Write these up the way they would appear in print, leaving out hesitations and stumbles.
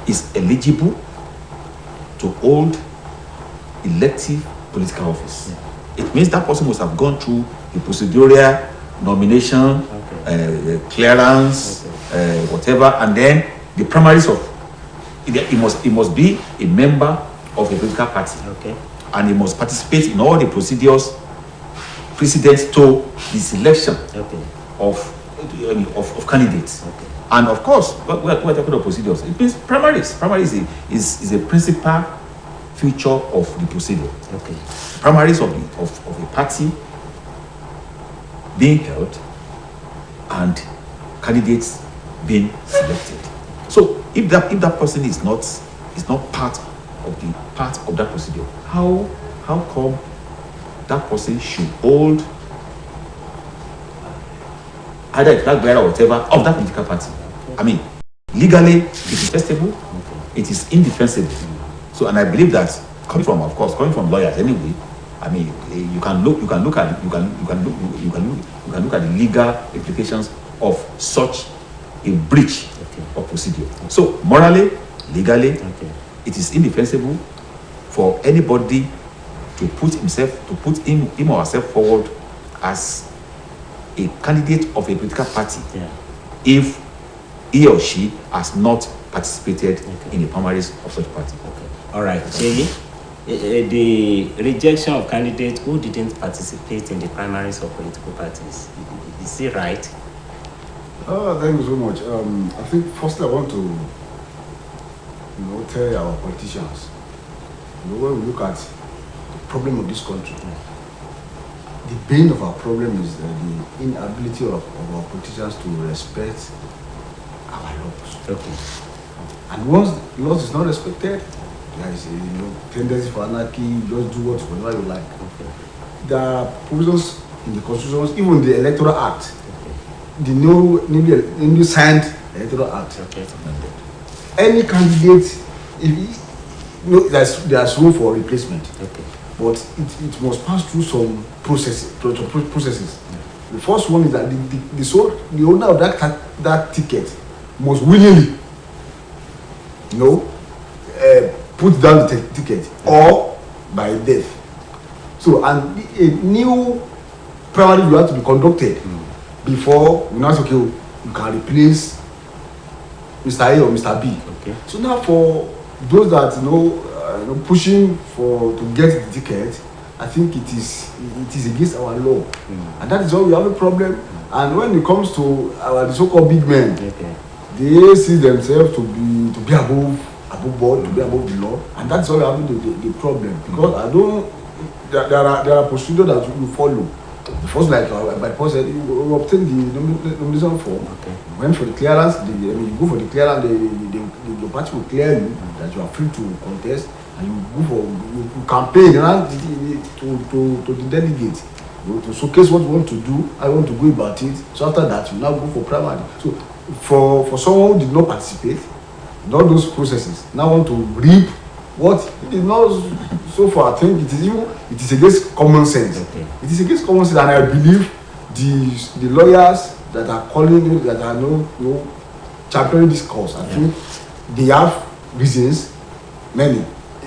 is eligible to hold elective political office. It means that person must have gone through the procedural nomination, clearance, whatever, and then the primaries of it must be a member of a political party, and he must participate in all the procedures precedent to the selection of candidates. And of course, we're talking about procedures. It means primaries. Primaries is a principal feature of the procedure. Primaries of a party being held and candidates being selected. So if that person is not part of that procedure, how come that person should hold either a flag bearer or whatever of that political party? I mean, legally it is testable, it is indefensible. So, and I believe that coming from lawyers anyway, I mean, you can look at the legal implications of such a breach of procedure. So morally, legally, it is indefensible for anybody to put him or herself forward as a candidate of a political party if he or she has not participated in the primaries of such party. All right, Jay, the rejection of candidates who didn't participate in the primaries of political parties, is it right? Thank you so much. I think firstly I want to tell our politicians, when we look at the problem of this country, the bane of our problem is the inability of our politicians to respect our laws. And once laws is not respected, there is a tendency for anarchy. Just do whatever you like. There are provisions in the constitution, even the Electoral Act, the newly signed Electoral Act. Any candidate, there's room for replacement, but it must pass through some processes. The first one is that the owner of that ticket must willingly, put down the ticket or by death. So, and a new primary will have to be conducted before we now say, okay, you can replace Mr. A or Mr. B. So now for those that pushing to get the ticket, I think it is against our law, and that is why we have a problem. And when it comes to the so-called big men, they see themselves to be above board, to be above the law, and that's why we are having the problem. Because there are procedures that you follow. The first, like by the said, you obtain the nomination form, went for the clearance. You go for the clearance. The party will clear you that you are free to contest, and you go for you campaign to the delegate to showcase what you want to do. I want to go about it. So after that, you now go for primary. So for someone who did not participate in all those processes, now want to reap what he did not so far. I think it is against common sense. It is against common sense, and I believe the lawyers that are calling that are championing this cause, I think they have reasons, many.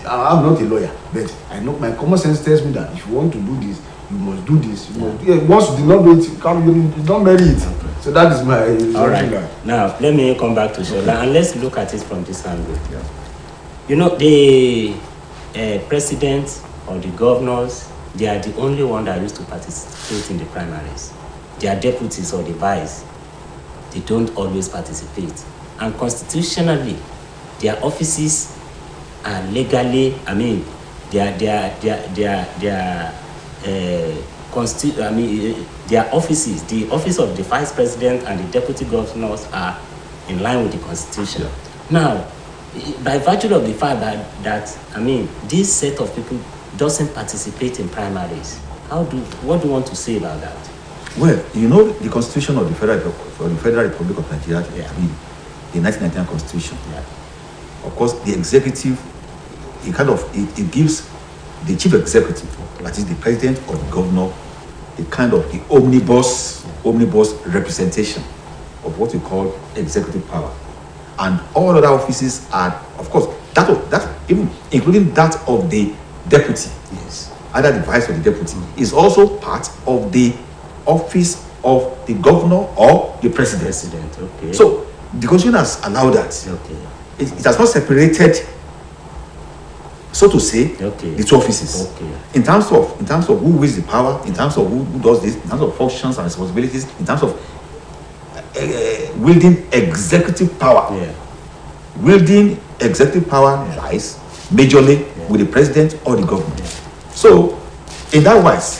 I'm not a lawyer, but I know my common sense tells me that if you want to do this, you must do this. Once you did not do it, you don't merit it. So that is my. All right. Now let me come back to Shola, and let's look at it from this angle. The president or the governors, they are the only one that used to participate in the primaries. Their deputies or the vice, they don't always participate. And constitutionally, their offices are legally, their offices, the office of the vice president and the deputy governors are in line with the constitution. Now, by virtue of the fact that this set of people doesn't participate in primaries, what do you want to say about that? Well, the constitution of the Federal Republic of Nigeria, the 1999 constitution. Of course, the executive, it gives the chief executive, that is the president or the governor, the omnibus representation of what we call executive power. And all other offices are that even including that of the deputy, Yes. either the vice or the deputy, is also part of the office of the governor or the president. President. Okay. So the constitution has allowed that. Okay. It has not separated, so to say, Okay. the two offices. Okay. In terms of who wields the power, in terms of who does this, in terms of functions and responsibilities, in terms of wielding executive power. Yeah. Wielding executive power lies majorly with the president or the governor. Yeah. So, in that wise,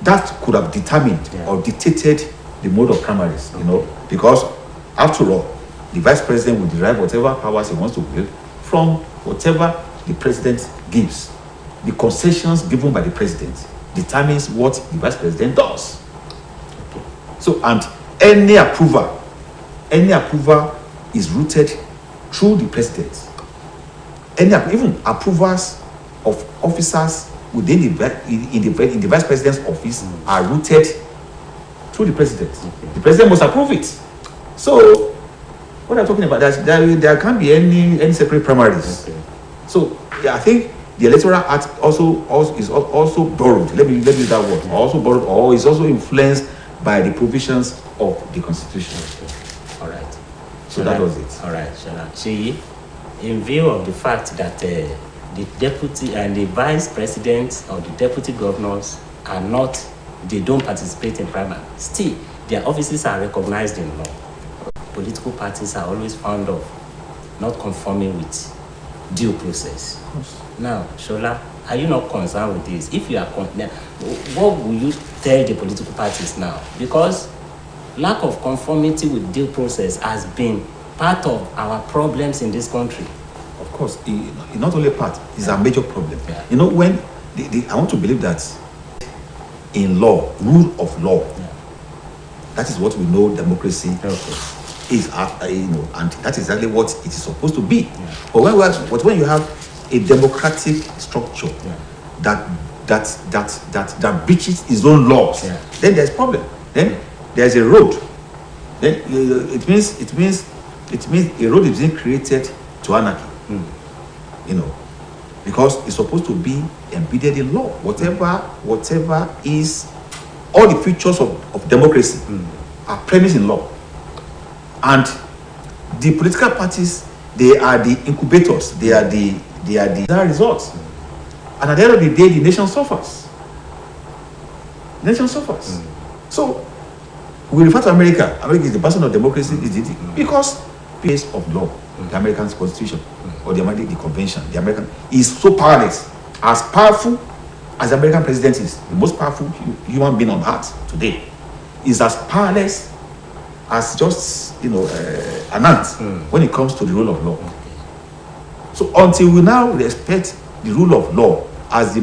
that could have determined or dictated the mode of primaries, you know, because after all, the vice president will derive whatever powers he wants to wield from whatever the president gives. The concessions given by the president determines what the vice president does. So, and any approval is rooted through the president. Even approvals of officers within the vice president's office are rooted through the president. Okay. The president must approve it. So, what I'm talking about, there can't be any separate primaries. Okay. So, yeah, I think the Electoral Act is also borrowed. Let me use that word. Also borrowed, or is also influenced by the provisions of the Constitution. Okay. All right. So that was it. All right, Shola. See, in view of the fact that the deputy and the vice president or the deputy governors are not, they don't participate in primary, still their offices are recognized in law. Political parties are always fond of not conforming with due process. Now, Shola, are you not concerned with this? If you are what will you tell the political parties now? Because lack of conformity with due process has been part of our problems in this country. Of course, it's not only part, it's a major problem. Yeah. You know, when I want to believe that in law, rule of law, that is what we know democracy is, you know, and that's exactly what it is supposed to be. Yeah. But when you have a democratic structure that breaches its own laws, then there's problem. Then there's a road. Then it means a road is being created to anarchy. You know, because it's supposed to be embedded in law. Whatever is, all the features of democracy are premised in law. And the political parties, they are the incubators, they are the results. And at the end of the day, the nation suffers. So we refer to America. America is the bastion of democracy, because base of law, the American Constitution or the American Convention, the American is so powerless, as powerful as the American president is, the most powerful human being on earth today, is as powerless as just an ant when it comes to the rule of law. So until we now respect the rule of law as the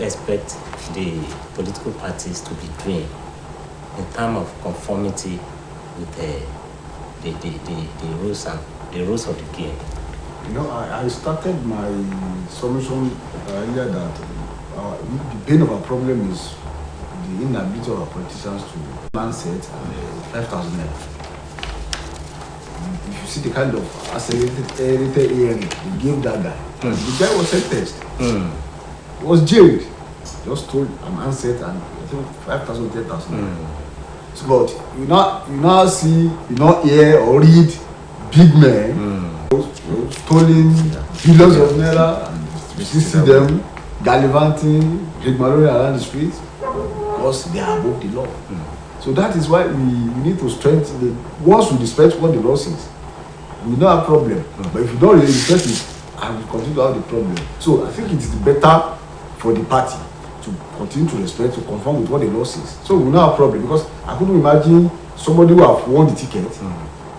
expect the political parties to be doing in terms of conformity with the rules and the rules of the game. You know, I started my submission earlier that the pain of our problem is the inability of our politicians to mindset and 5,000 naira. If you see the kind of accelerated hearing they gave that guy, the guy was sentenced. He was jailed. Just told an answer and I think 5,000, 10,000. So, but you now see, you not hear or read big men stealing billions of naira, and you see them gallivanting, rigmarole around the streets because they are above the law. So that is why we need to strengthen it. Once we respect what the law says, we don't have problem. But if you don't really respect it, I will continue to have the problem. So I think it is better for the party to continue to respect, to conform with what the law says. So we don't have problem, because I couldn't imagine somebody who have won the ticket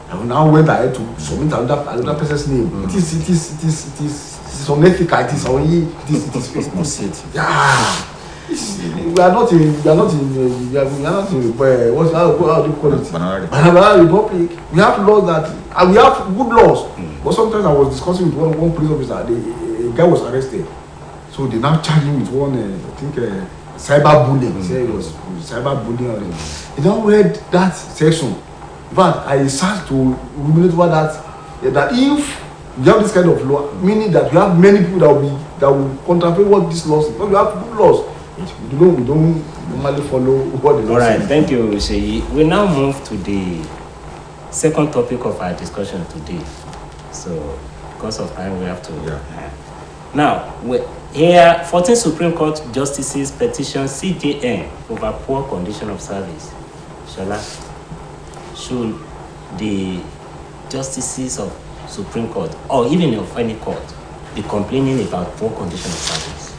and now went ahead to submit another person's name. It is unethical. It is unsafe. Yeah. We are not in how do you call it? Banana Republic. We have laws and we have good laws. But sometimes I was discussing with one police officer. A guy was arrested, so they now charge him with one cyber bullying. He said it was cyber bullying. He now read that section. In fact, I started to ruminate over that if You have this kind of law, meaning that you have many people that will contravene what this law says. But you have good laws. We don't normally follow what the law says. All right, thank you, Sheyi. We now move to the second topic of our discussion today. So, because of time, we have to. Yeah. Now, here, 14 Supreme Court justices petition CJN over poor condition of service. Shola, should the justices of Supreme Court or even of any court be complaining about poor condition of service?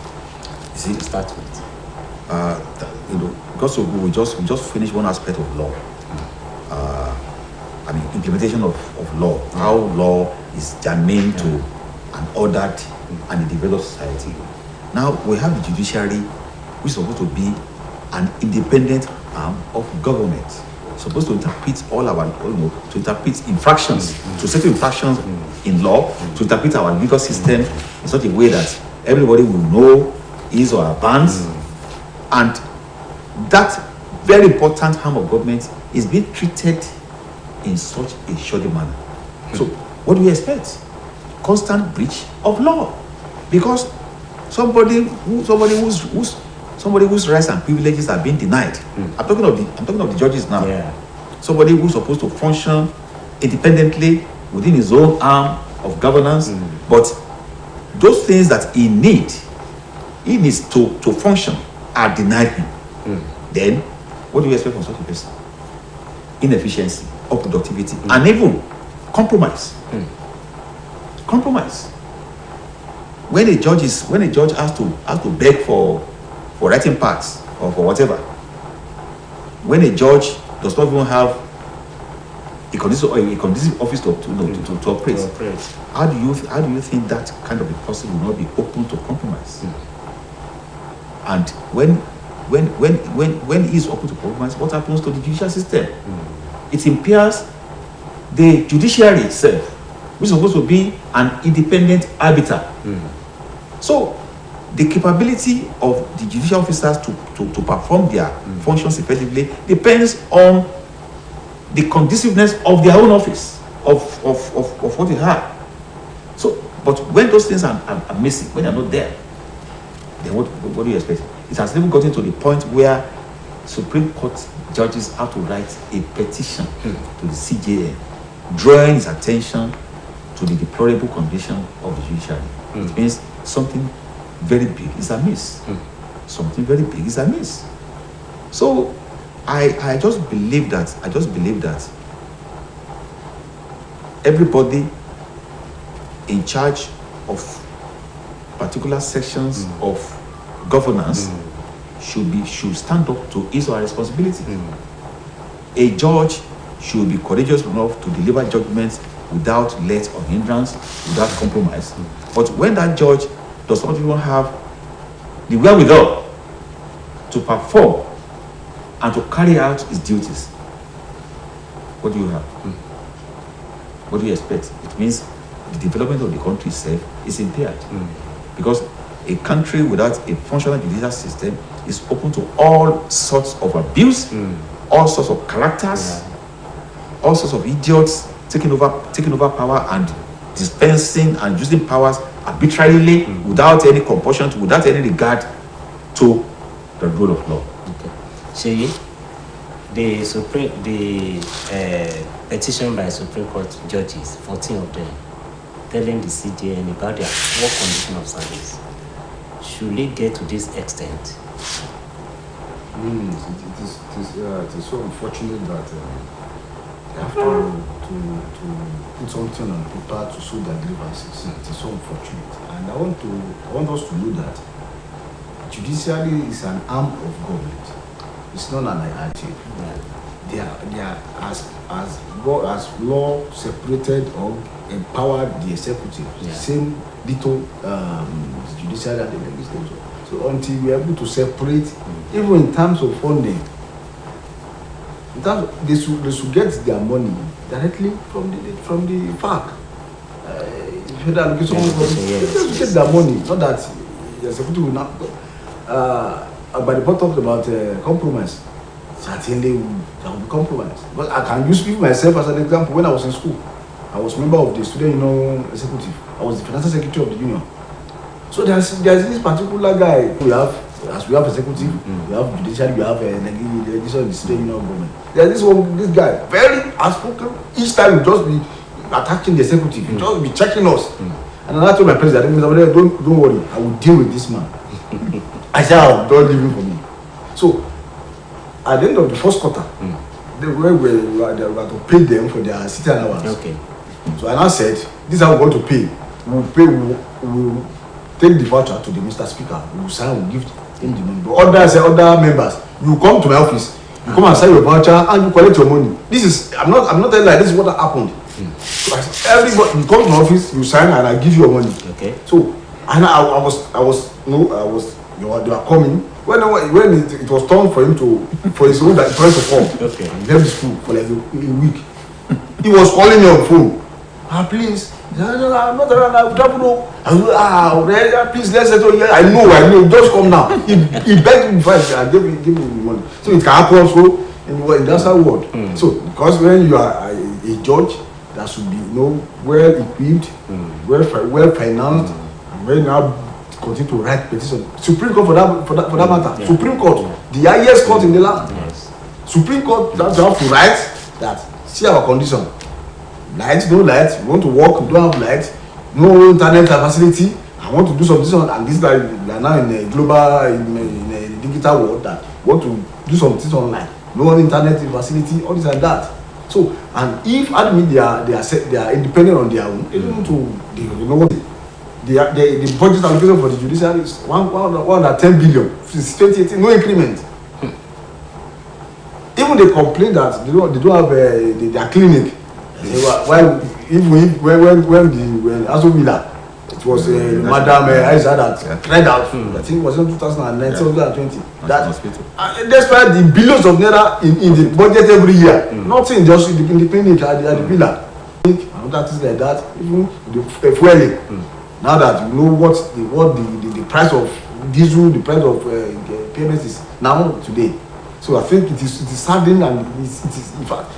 You see, To start with. Because we just finished one aspect of law. I mean, implementation of law, how law is germane to an ordered and a developed society. Now we have the judiciary, which is supposed to be an independent arm of government, supposed to interpret all our, to interpret infractions, to settle infractions in law, to interpret our legal system in such a way that everybody will know his or her bans, and that very important arm of government is being treated in such a shoddy manner. So what do we expect? Constant breach of law, because somebody whose rights and privileges are being denied. I'm talking of the judges now. Yeah. Somebody who's supposed to function independently within his own arm of governance, but those things that he needs to function are denied him. Then what do you expect from such a person? Inefficiency, unproductivity, and even compromise. Compromise. When a judge has to beg for writing parts or for whatever, when a judge does not even have a conducive office to operate, how do you think that kind of a person will not be open to compromise? And when he is open to compromise, what happens to the judicial system? It impairs the judiciary itself, which is supposed to be an independent arbiter. So the capability of the judicial officers to perform their functions effectively depends on the conduciveness of their own office, of what they have. So, but when those things are missing, when they're not there, then what do you expect? It has even gotten to the point where Supreme Court judges have to write a petition to the CJN, drawing his attention to the deplorable condition of the judiciary. It means something very big is amiss. Something very big is amiss. So I just believe that everybody in charge of particular sections of governance should stand up to his or her responsibility. A judge should be courageous enough to deliver judgments without let or hindrance, without compromise. But when that judge does not even have the wherewithal to perform and to carry out his duties, what do you have? What do you expect? It means the development of the country itself is impaired. Because a country without a functional judicial system is open to all sorts of abuse, all sorts of characters, all sorts of idiots taking over power and dispensing and using powers arbitrarily, without any compulsion, without any regard to the rule of law. Okay. Sheyi, the petition by Supreme Court judges, 14 of them, telling the CJN about their poor condition of service. Should it get to this extent? It is so unfortunate that they have to put something on paper to show their grievances. It is so unfortunate, and I want us to know that judiciary is an arm of government. It's not an hierarchy. They are as law separated or empowered the executive. Same little judiciary and the legislature. So until we are able to separate, even in terms of funding, they should get their money directly from the FARC. Federal allocation, they should get their money, not that the executive will not. But the point talked about compromise. Certainly there will be compromise. But I can use myself as an example. When I was in school, I was member of the student union executive. I was the financial secretary of the union. So there's this particular guy. We have executive, we have judiciary, we have legislation, the student union government. There's this guy, very outspoken. Each time we just be attacking the executive, he just be checking us. And I told my president, don't worry, I will deal with this man. I said, don't leave him for me. So at the end of the first quarter, we were to pay them for their city allowance. Okay. So I now said, this is how we're going to pay. We will take the voucher to the Mr. Speaker. We will sign, we will give him the money. But other members, you come to my office, you come and sign your voucher and you collect your money. This is, I'm not telling you like this is what happened. So I said, everybody, you come to my office, you sign and I give you your money. Okay. So and they were coming. When it was time for him for his own that he tried to come. Okay. He left the school for like a week. He was calling me on the phone. Please. No, I'm not around. I travel. Please, let's settle here. I know. Just come now. He begged me before I gave me the money. So it can happen also in that world. So because when you are a judge, that should be well equipped, well financed, and when you now continue to write petition. Supreme Court for that matter. Yeah. Supreme Court, the highest court in the land. Yes. Supreme Court that you have to write that see our condition. Light, no light, you want to work, you don't have light, no internet facility, I want to do something, and this guy now in a global, in a digital world that want to do something online, no internet facility, all this and that. So, and if admit they are independent on their own, they don't want to, the budget allocation for the judiciary is 110 billion since 2018, no increment. Even they complain that they don't have their clinic. When Aso Miller, it was Madam Aisha that cried out. I think it was in 2019, 2020. That despite the billions of naira in the budget every year, nothing just in the clinic at the pillar. Another things like that, even the fueling. Now that you know what the price of diesel, the price of payments is now today. So I think it is saddening, and it is in fact.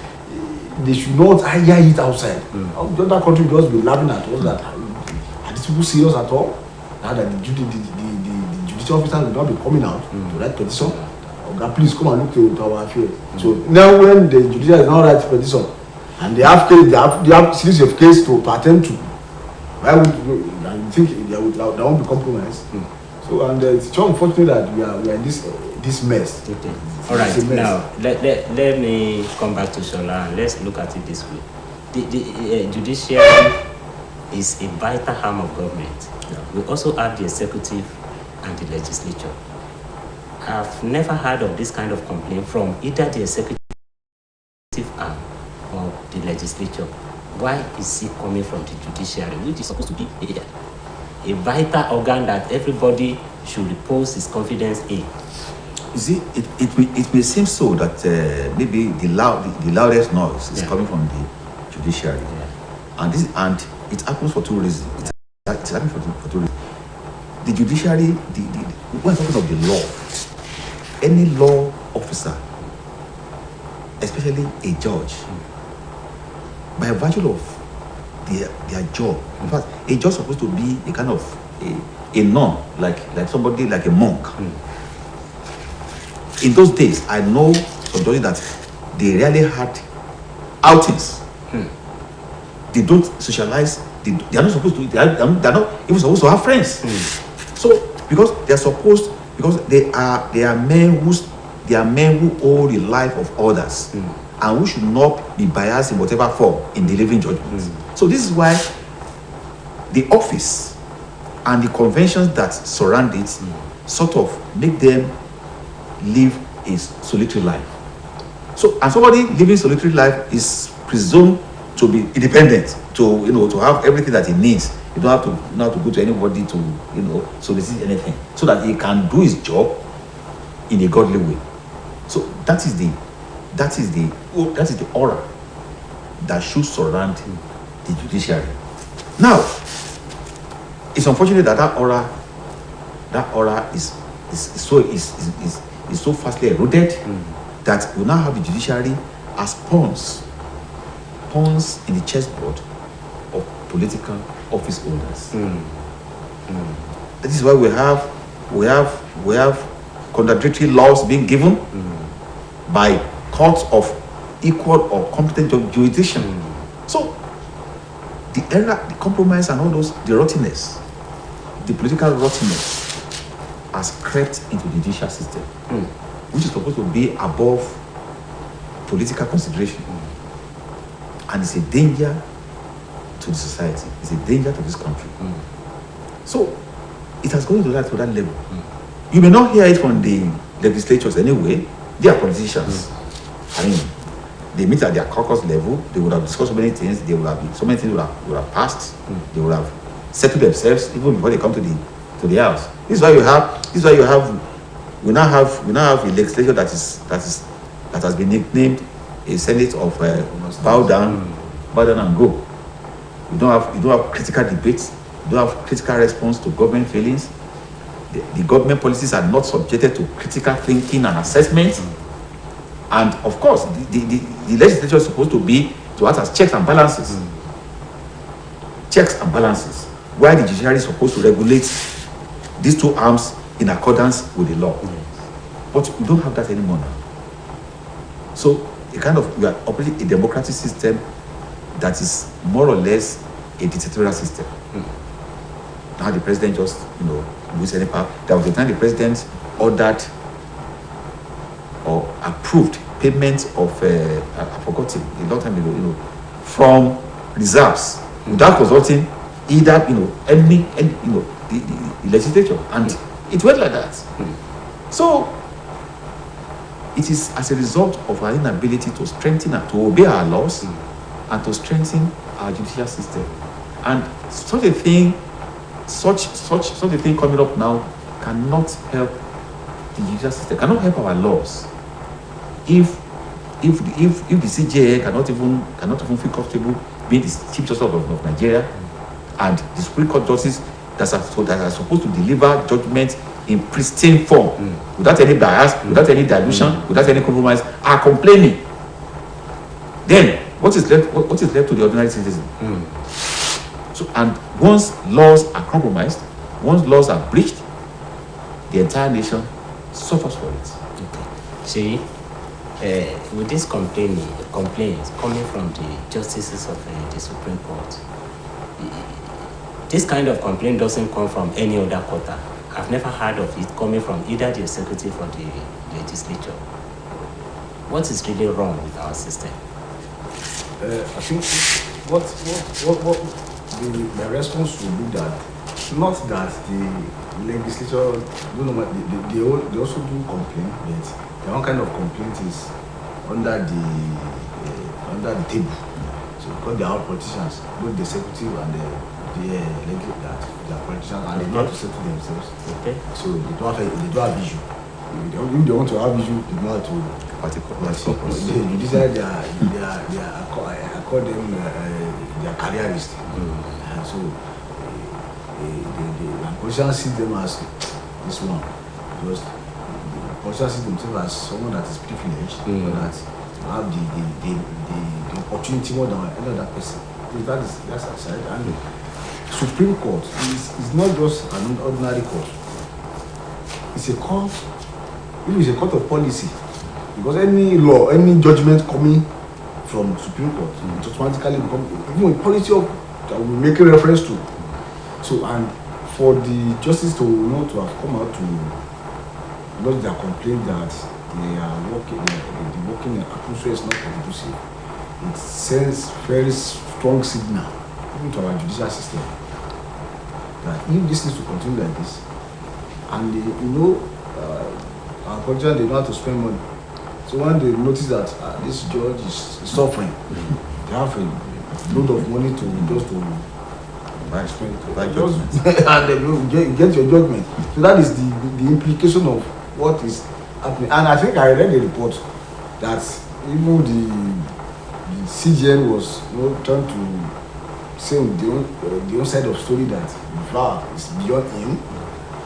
They should not hire it outside. The other country will just be laughing at us that are these people serious at all? Now that the judicial officer will not be coming out to write petition. Okay, please come and look into our affairs. So now when the judicial is not writing petition and they have series of cases to attend to, why would you think there won't be compromise? So and it's so unfortunate that we are in this mess. Okay. All right. Now let me come back to Shola and let's look at it this way. The judiciary is a vital arm of government. Yeah. We also have the executive and the legislature. I've never heard of this kind of complaint from either the executive arm or the legislature. Why is it coming from the judiciary, which is supposed to be a vital organ that everybody should repose his confidence in? You see, it may seem so that maybe the loudest noise is coming from the judiciary, and it happens for two reasons. It's happening for two reasons. The judiciary, we're talking of the law. Any law officer, especially a judge, by virtue of their job, in fact, a judge is supposed to be a kind of a nun, like somebody like a monk. In those days, I know some judges that they rarely had outings. They don't socialize. They are not supposed to. They are not even supposed to have friends. So because they are men who hold the life of others, and who should not be biased in whatever form in delivering judgments. So this is why the office and the conventions that surround it sort of make them live a solitary life. So, and somebody living solitary life is presumed to be independent, to have everything that he needs. You don't have to go to anybody to solicit anything, so that he can do his job in a godly way. So that is the aura that should surround the judiciary. Now, it's unfortunate that that aura is so fastly eroded that we now have the judiciary as pawns in the chessboard political office holders. That is why we have contradictory laws being given by courts of equal or competent jurisdiction. So the error, the compromise, and all those, the rottenness, the political rottenness has crept into the judicial system, which is supposed to be above political consideration. And it's a danger to the society, it's a danger to this country. So it has gone to that level. You may not hear it from the legislatures anyway. They are politicians. I mean, they meet at their caucus level, they would have discussed so many things, so many things would have passed, they would have settled themselves even before they come to the house. We now have a legislature that has been nicknamed a Senate of bow down and go. You don't have critical debates, you don't have critical response to government failings. The government policies are not subjected to critical thinking and assessment. And of course, the legislature is supposed to act as checks and balances. Checks and balances. Why the judiciary is supposed to regulate these two arms in accordance with the law. But we don't have that anymore now. So we are operating a democratic system that is more or less a dictatorial system. Now the president just, lose any power. There was a time the president ordered or approved payment of I've forgotten a long time ago, from reserves without consulting either the legislature, and it went like that. So it is as a result of our inability to strengthen and to obey our laws and to strengthen our judicial system. And such a thing coming up now cannot help the judicial system, cannot help our laws. If the CJA cannot even feel comfortable being the Chief Justice of Nigeria, and the Supreme Court justices that are supposed to deliver judgment in pristine form, without any bias, without any dilution, without any compromise, are complaining, then what is left to the ordinary citizen? So, and once laws are compromised, once laws are breached, the entire nation suffers for it. See, with this complaints coming from the justices of the Supreme Court, this kind of complaint doesn't come from any other quarter. I've never heard of it coming from either the executive or the legislature. What is really wrong with our system? I think what the response would be that, not that the legislature they also do complain, but the one kind of complaint is under the table. So because they are all politicians, both the executive and the legislature, that they are politicians and they know how to settle themselves. So they don't have issue. If they want to have issue, they know how to. The judiciary, they call them they are careerists. So the politicians see them as this one, because the politicians see themselves as someone that is privileged, that have the opportunity more than any other person. That's aside. And the Supreme Court is not just an ordinary court. It's a court. It is a court of policy, because any law, any judgment coming from Supreme Court, it automatically becomes even a policy of that we make a reference to. So, and for the justice to have come out to lodge their complaint that they are working in atmosphere is not conducive, it sends very strong signal even to our judicial system that if this needs to continue like this, and our politicians, they know how to spend money. So when they notice that this judge is suffering, they have a load of money to spend and they get your judgment. So that is the implication of what is happening. And I think I read a report that even the CGN was trying to say on the own side of story that the flower is beyond him.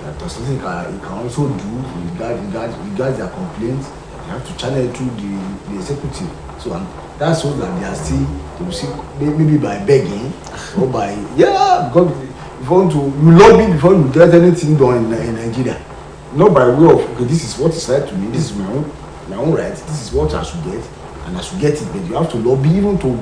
That there's something he can also do regards their complaints. They have to channel it through the executive. So, and that shows that they are still, they will see, maybe by begging or by, because if you want to, you lobby before you get anything done in Nigeria. Not by way of, okay, this is what is right to me, this is my own right, this is what I should get, and I should get it, but you have to lobby even to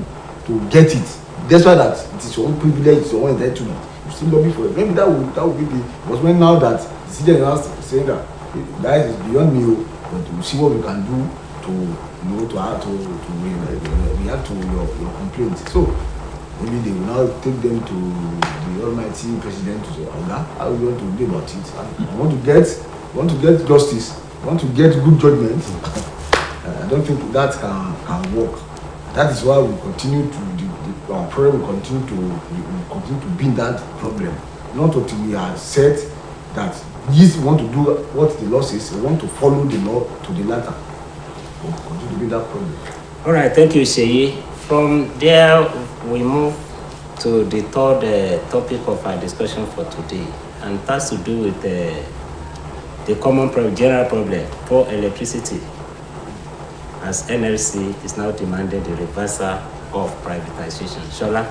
get it. That's why that it is your own privilege, it's your own entitlement. You still lobby for it. Maybe that would be the, but when now that the citizen is saying that is beyond me, but we see what we can do to, you know, to react to your complaint. So maybe they will now take them to the almighty president to say, Oga, how do you want to do about it? I want to get justice, I want to get good judgment. I don't think that can work. That is why we continue to, our problem will continue to be that problem. Not until we are set that yes, we want to do what the law says, we want to follow the law to the letter. We'll continue to be that problem. All right, thank you, Sheyi. From there, we move to the third topic of our discussion for today, and it has to do with the common problem, general problem for electricity, as NLC is now demanded the reversal of privatization. Shola,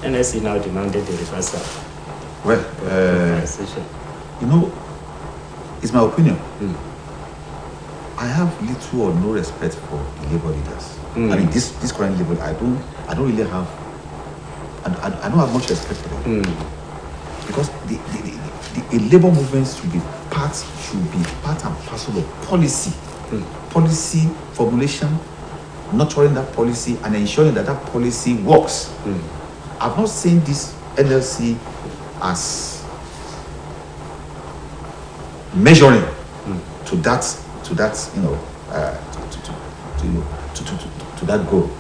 NLC now demanded the reversal. Well, privatization. You know, it's my opinion. I have little or no respect for the labor leaders. I mean, this current labor, I don't really have, I don't have much respect for them. Because the labor movement should be part and parcel of policy. Policy formulation, nurturing that policy and ensuring that that policy works. I've not seen this NLC as measuring to that, you know, to that goal.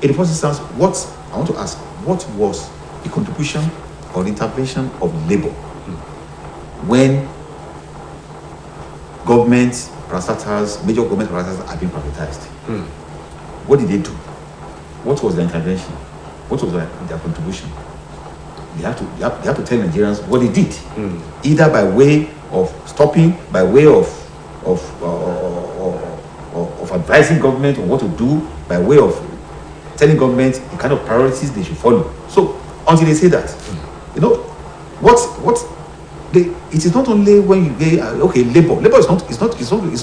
In the first instance, what I want to ask, what was the contribution or the intervention of labor when government parastatals, major government parastatals are being privatized? What did they do? What was their intervention? What was their contribution? They have to tell Nigerians what they did, either by way of stopping, by way of advising government on what to do, by way of telling government the kind of priorities they should follow. So until they say that, you know, it is not only when you get labor is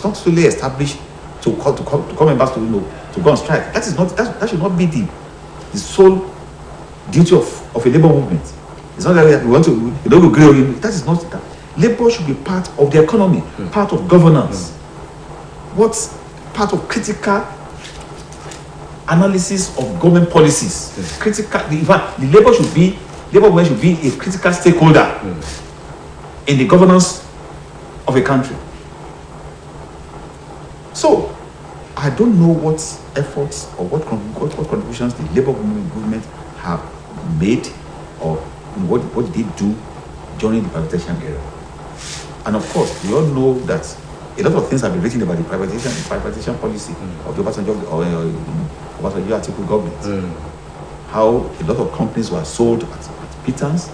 not solely established to come and back to, you know, to go on strike. That should not be the sole duty of a labor movement. It's not that we want to, you know, agree. That is not that. Labor should be part of the economy, part of governance. What's part of critical analysis of government policies? In fact, the labor movement should be a critical stakeholder in the governance of a country. So, I don't know what efforts or what contributions the labor movement have made, or what did they do during the privatization era. And of course, we all know that a lot of things have been written about the privatization policy of the Obasanjo article government. How a lot of companies were sold at pittance.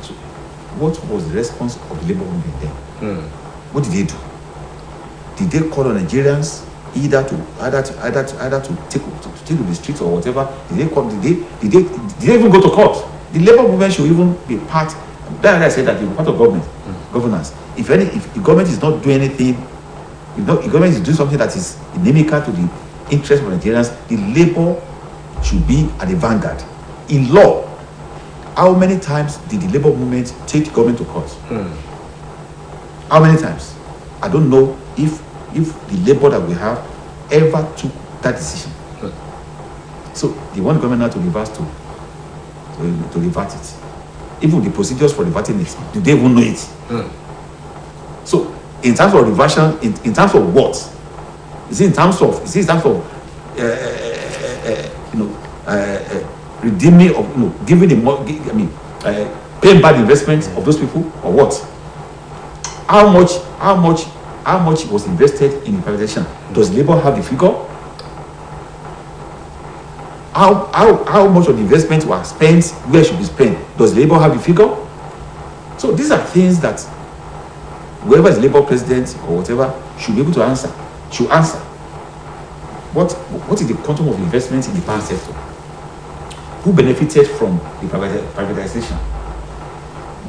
So what was the response of the labor movement then? What did they do? Did they call on Nigerians either to take to the streets or whatever? Did they even go to court? The labor movement should even be part. That's why I said that they be part of governance. If the government is not doing anything, if the government is doing something that is inimical to the interest of Nigerians, the labor should be at the vanguard. In law, how many times did the labor movement take the government to court? How many times? I don't know if the labor that we have ever took that decision. So they want the government now to reverse to revert it. Even the procedures for reverting it, do they even know it? So in terms of reversion, in terms of what? Is it in terms of redeeming of, giving paying back the investment of those people, or what? How much was invested in privatization? Does labor have the figure? How much of the investment was spent? Where should be spent? Does labor have the figure? So these are things that whoever is labor president or whatever should be able to answer. Should answer. what is the quantum of investment in the power sector? Who benefited from the privatization?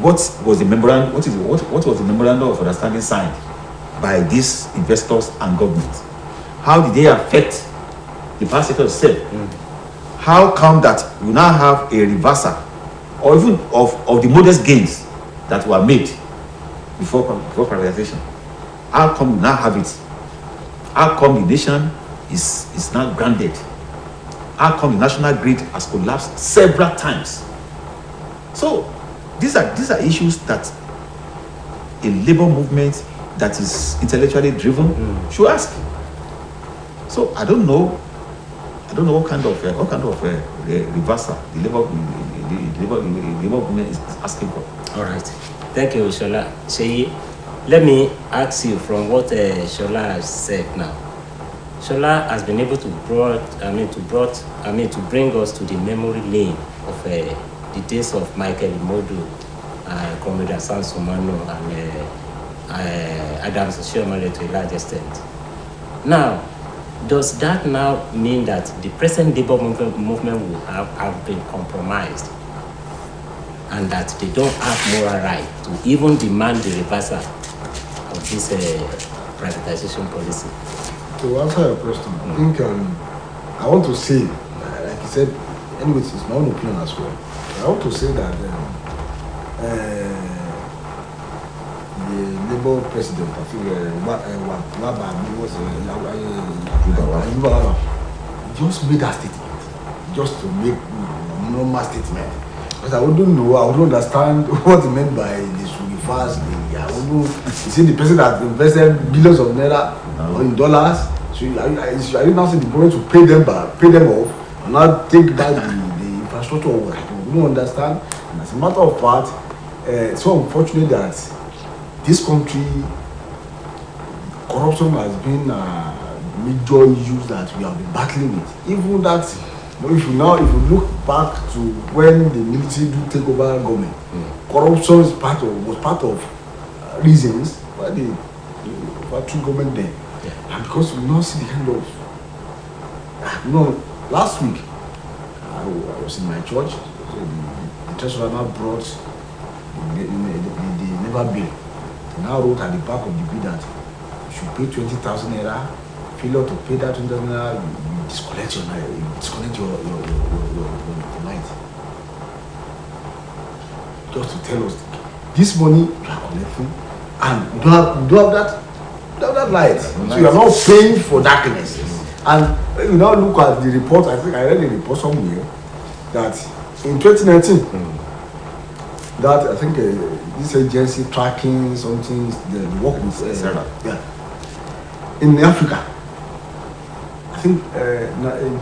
What was the memorandum? What was the memorandum of understanding signed by these investors and government? How did they affect the power sector itself? How come that we now have a reversal, or even of the modest gains that were made before privatization? How come we now have it? How come the nation is now grounded? How come the national grid has collapsed several times? So these are issues that a labor movement that is intellectually driven should ask. So I don't know what kind of reversal the labor movement is asking for. All right, thank you, Shola. Sheyi, let me ask you from what Shola has said now. Shola has been able to bring us to the memory lane of the days of Michael Imodu, Comrade Hassan Sumano, and Adams Oshiomhole to a large extent. Now, does that now mean that the present labor movement will have been compromised, and that they don't have moral right to even demand the reversal of this privatization policy? To answer your question, I think I want to say, like you said, anyways, it's my own opinion as well. I want to say that the Labour president, I think, just made that statement, just to make normal statement. Because I wouldn't understand what he meant by the fast. I wouldn't. You see, the person that invested billions of naira or in dollars. So are you now saying the government to pay them off, and not take back the infrastructure? I don't understand. And as a matter of fact, it's so unfortunate that this country, corruption has been a major issue that we have been battling with. Even that, if you look back to when the military do take over government, corruption was part of reasons why they overthrew government then. Yeah. And because we now see the kind of, last week I was in my church, so the treasurer now brought the labor bill. They now wrote at the back of the bill that you should pay 20,000 naira. Failure to pay that 20,000 naira, you disconnect your light. Just to tell us this money you are collecting, and you don't have that light. So you are not paying for darkness. And you now look at the report. I think I read a report somewhere that in 2019, that I think this agency tracking something, the work with in Africa. I think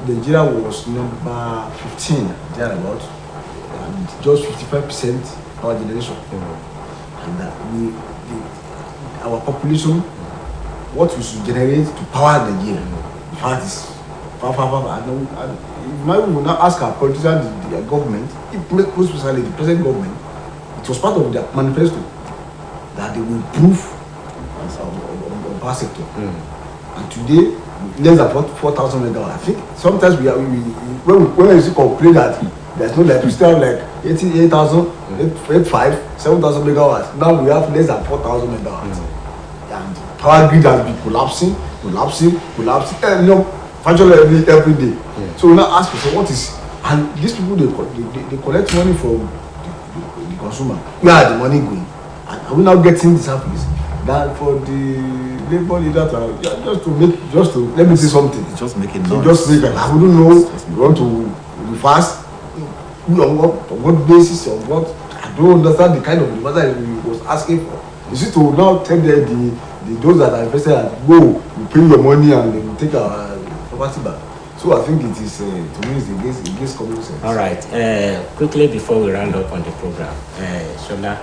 Nigeria was number 15 there about, and just 55% our generation. And our population, what we should generate to power Nigeria, in fact, is far. And now we will now ask our politicians, the government, most especially the present government, it was part of their manifesto that they will improve our power sector. And today, less than 4,000 megawatts. I think sometimes when we complain that there's no light, we still have like 8,000, 8,500, 7,000 megawatts. Now we have less than 4,000 megawatts. And power grid has been collapsing. Virtually every day. So we now ask yourself, what is, and these people they collect money from the consumer. Where are the money going? And are we now getting the service? That for the labor leader just to let me say something. It's just making noise. Just make it. I wouldn't know you want to reverse on what basis or what. I don't understand the kind of reversal he was asking for. Is it to now tell the those that are invested and go, you pay your money and they will take our property back? So I think it is to me it's against common sense. All right. Quickly before we round up on the program, Shola,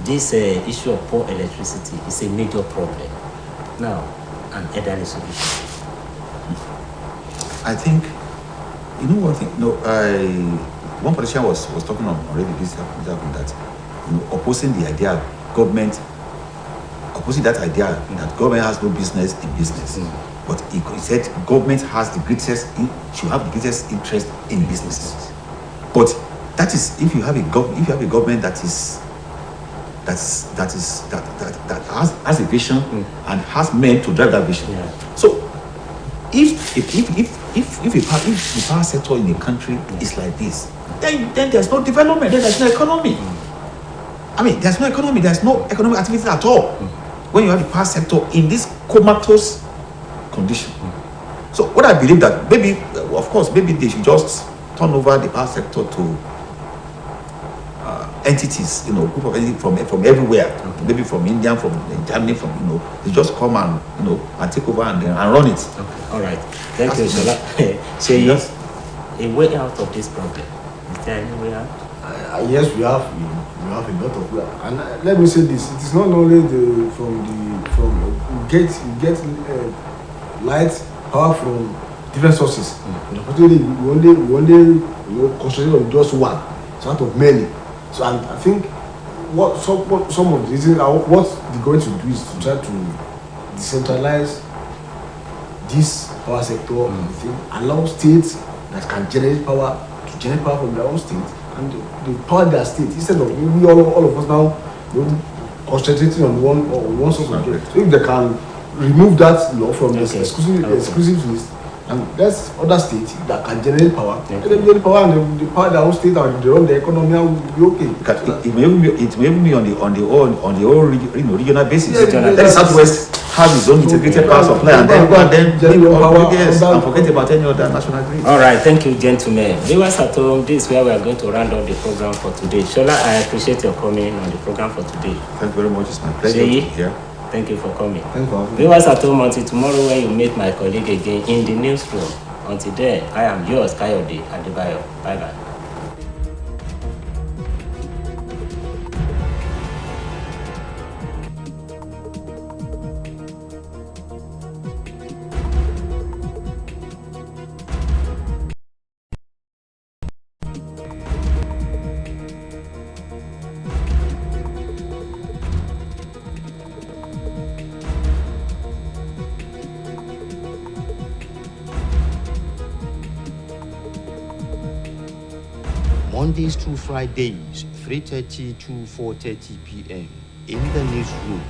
this issue of poor electricity is a major problem now, and elderly solution. I think, one thing. One politician was talking on already this happened that opposing the idea of government, opposing that idea that government has no business in business. But he said government has the greatest, should have the greatest interest in businesses. But that is if you have a government that has a vision and has men to drive that vision. Yeah. So if the power sector in a country is like this, then there's no development, then there's no economy. I mean, there's no economy, there's no economic activity at all when you have the power sector in this comatose condition. So what I believe that maybe, of course, maybe they should just turn over the power sector to entities, group of entities from everywhere, maybe from India, from Germany, from they just come and and take over and run it. Okay. All right. Thank you, Shola. So yes, a way out of this problem. Is there any way out? Yes, we have a lot of way. And let me say this: it is not only you get light power from different sources. But unfortunately, we only concentrate on just one, so out of many. So and I think what some of the reasons what they're going to do is to try to decentralize this power sector thing, allow states that can generate power from their own state and they power their state instead of we all of us now concentrating on one source of energy. So if they can remove that law from the exclusive list, and there's other states that can generate power. Let them generate power and they power their own state and they run the economy and will be okay. It may even be on the whole regional basis. Yeah, Let the Southwest have its own integrated power supply and then and forget about any other national grid. All right, thank you, gentlemen. Viewers at home, this is where we are going to round up the program for today. Shola, I appreciate your coming on the program for today. Thank you very much. It's my pleasure. Seyi, thank you for coming. Thank you. Viewers at home, until tomorrow when you meet my colleague again in the newsroom. Until then, I am yours, Kayode Adebayo. Bye-bye. Mondays to Fridays, 3:30 to 4:30 p.m. in the newsroom.